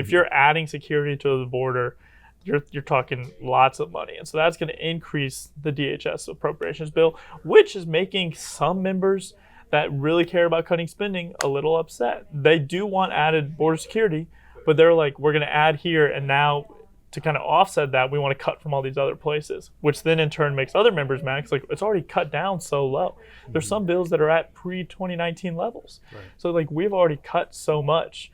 if you're adding security to the border, you're talking lots of money. And so that's going to increase the DHS appropriations bill, which is making some members that really care about cutting spending a little upset. They do want added border security, but they're like, we're going to add here, and now to kind of offset that, we want to cut from all these other places, which then in turn makes other members mad because it's already cut down so low. There's some bills that are at pre-2019 levels. Right. So we've already cut so much,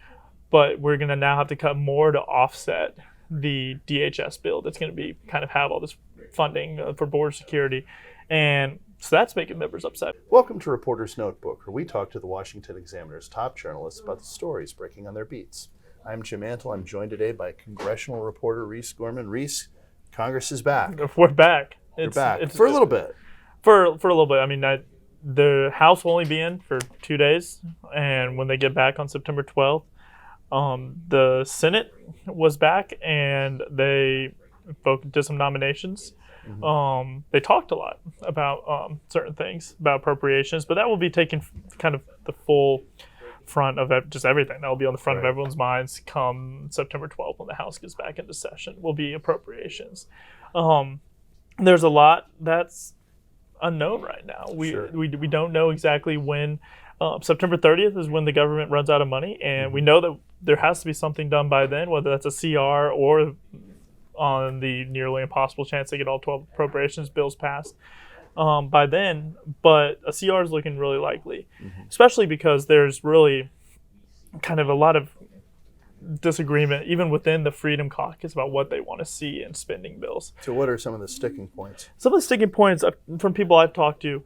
but we're going to now have to cut more to offset the DHS bill that's going to be kind of have all this funding for border security. And so that's making members upset. Welcome to Reporter's Notebook, where we talk to the Washington Examiner's top journalists about the stories breaking on their beats. I'm Jim Antle. I'm joined today by Congressional reporter Reese Gorman. Reese, Congress is back. We're back. We're back for a little bit. For a little bit. I mean, the House will only be in for 2 days, and when they get back on September 12th, the Senate was back, and they did some nominations. Mm-hmm. They talked a lot about certain things, about appropriations, but that will be taking kind of the full front of just everything. That will be on the front of everyone's minds come September 12th when the House gets back into session, will be appropriations. There's a lot that's unknown right now. We don't know exactly when. September 30th is when the government runs out of money, and we know that there has to be something done by then, whether that's a CR or on the nearly impossible chance they get all 12 appropriations bills passed by then. But a CR is looking really likely, especially because there's really kind of a lot of disagreement even within the Freedom Caucus about what they want to see in spending bills. So what are some of the sticking points? Some of the sticking points from people I've talked to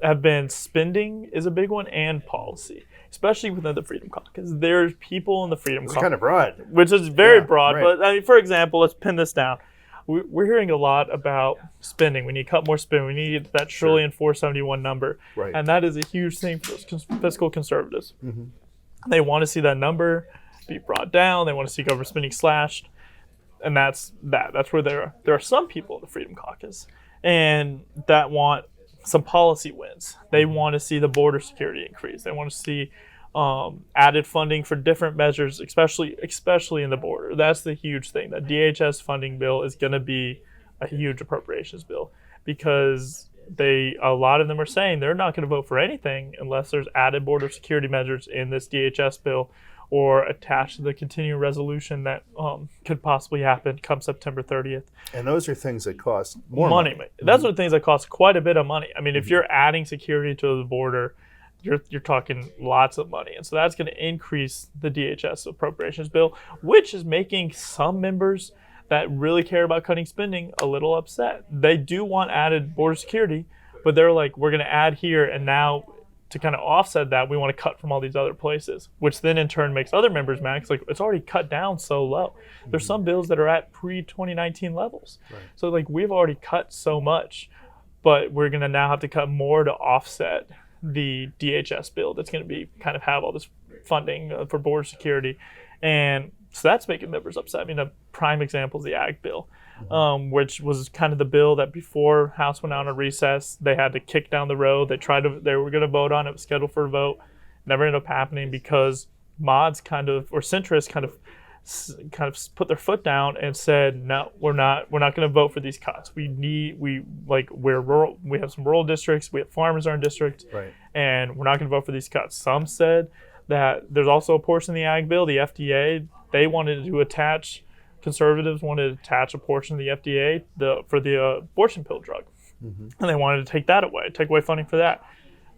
have been spending is a big one, and policy, especially within the Freedom Caucus. There's people in the Freedom Caucus. It's kind of broad. Which is very broad, right. But I mean, for example, let's pin this down. We're hearing a lot about spending. We need to cut more spending. We need that $1,471,000,000 number. Right. And that is a huge thing for fiscal conservatives. Mm-hmm. They want to see that number be brought down. They want to see government spending slashed. And that's where there are some people in the Freedom Caucus and that want some policy wins. They want to see the border security increase. They want to see added funding for different measures, especially in the border. That's the huge thing. That DHS funding bill is going to be a huge appropriations bill because a lot of them are saying they're not going to vote for anything unless there's added border security measures in this DHS bill or attached to the continuing resolution that could possibly happen come September 30th. And those are things that cost more money. Those are things that cost quite a bit of money. I mean, if you're adding security to the border, you're talking lots of money. And so that's going to increase the DHS appropriations bill, which is making some members that really care about cutting spending a little upset. They do want added border security, but they're like, we're going to add here, and now to kind of offset that, we want to cut from all these other places, which then in turn makes other members mad because it's already cut down so low. There's some bills that are at pre-2019 levels. Right. So we've already cut so much, but we're going to now have to cut more to offset the DHS bill that's going to be kind of have all this funding for border security. And so that's making members upset. I mean, a prime example is the Ag bill, which was kind of the bill that before House went out on recess, they had to kick down the road. They were going to vote on it. It was scheduled for a vote. Never ended up happening because mods or centrists kind of put their foot down and said, no, we're not going to vote for these cuts. We're rural. We have some rural districts. We have farmers in our district, right, and we're not going to vote for these cuts. Some said that there's also a portion of the Ag bill, the FDA, conservatives wanted to attach a portion of the FDA for the abortion pill drug. Mm-hmm. And they wanted to take away funding for that.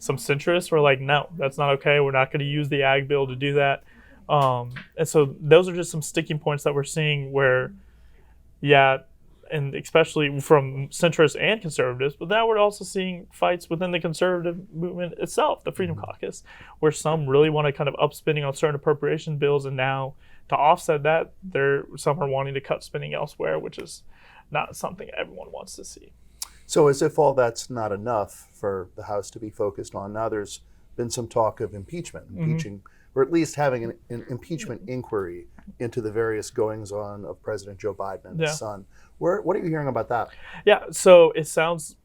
Some centrists were like, no, that's not okay. We're not going to use the Ag bill to do that. And so those are just some sticking points that we're seeing where, and especially from centrists and conservatives, but now we're also seeing fights within the conservative movement itself, the Freedom Caucus, where some really want to kind of up spending on certain appropriation bills, and now to offset that, some are wanting to cut spending elsewhere, which is not something everyone wants to see. So as if all that's not enough for the House to be focused on, now there's been some talk of impeaching, or at least having an impeachment inquiry into the various goings-on of President Joe Biden and his son. What are you hearing about that? Yeah, so it sounds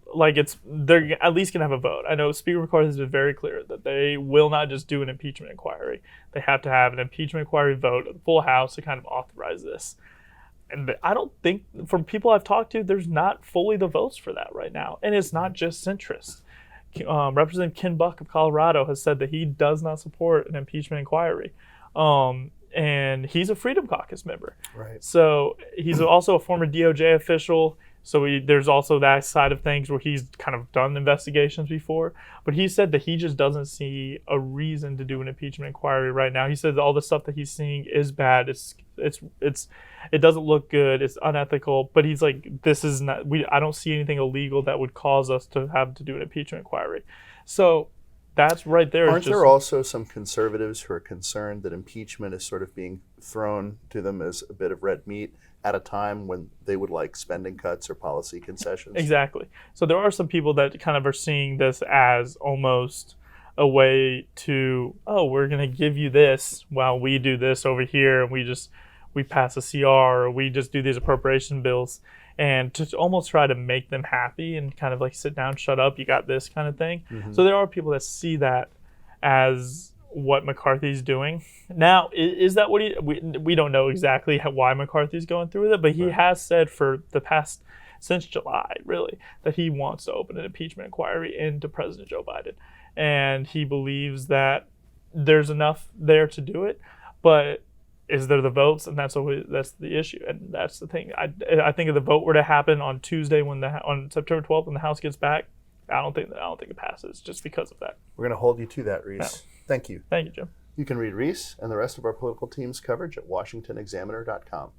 they're at least gonna have a vote. I know Speaker McCarthy has been very clear that they will not just do an impeachment inquiry. They have to have an impeachment inquiry vote of the full House to kind of authorize this. And I don't think, from people I've talked to, there's not fully the votes for that right now. And it's not just centrist. Representative Ken Buck of Colorado has said that he does not support an impeachment inquiry. And he's a Freedom Caucus member. Right. So he's also a former DOJ official. So there's also that side of things where he's kind of done investigations before. But he said that he just doesn't see a reason to do an impeachment inquiry right now. He said all the stuff that he's seeing is bad. It doesn't look good. It's unethical. But he's like, this is not. I don't see anything illegal that would cause us to have to do an impeachment inquiry. So that's right there. Aren't there also some conservatives who are concerned that impeachment is sort of being thrown to them as a bit of red meat at a time when they would like spending cuts or policy concessions? Exactly. So there are some people that kind of are seeing this as almost a way to, we're going to give you this while we do this over here, and we pass a CR, or we just do these appropriation bills, and to almost try to make them happy and kind of like sit down, shut up, you got this kind of thing. Mm-hmm. So there are people that see that as what McCarthy's doing. Now, is that what we don't know exactly why McCarthy's going through with it, but he has said for the past, since July, really, that he wants to open an impeachment inquiry into President Joe Biden. And he believes that there's enough there to do it, but is there the votes? And that's the issue, and that's the thing. I think if the vote were to happen on Tuesday on September 12th when the House gets back, I don't think it passes just because of that. We're going to hold you to that, Reese. Yeah. Thank you. Thank you, Jim. You can read Reese and the rest of our political team's coverage at washingtonexaminer.com.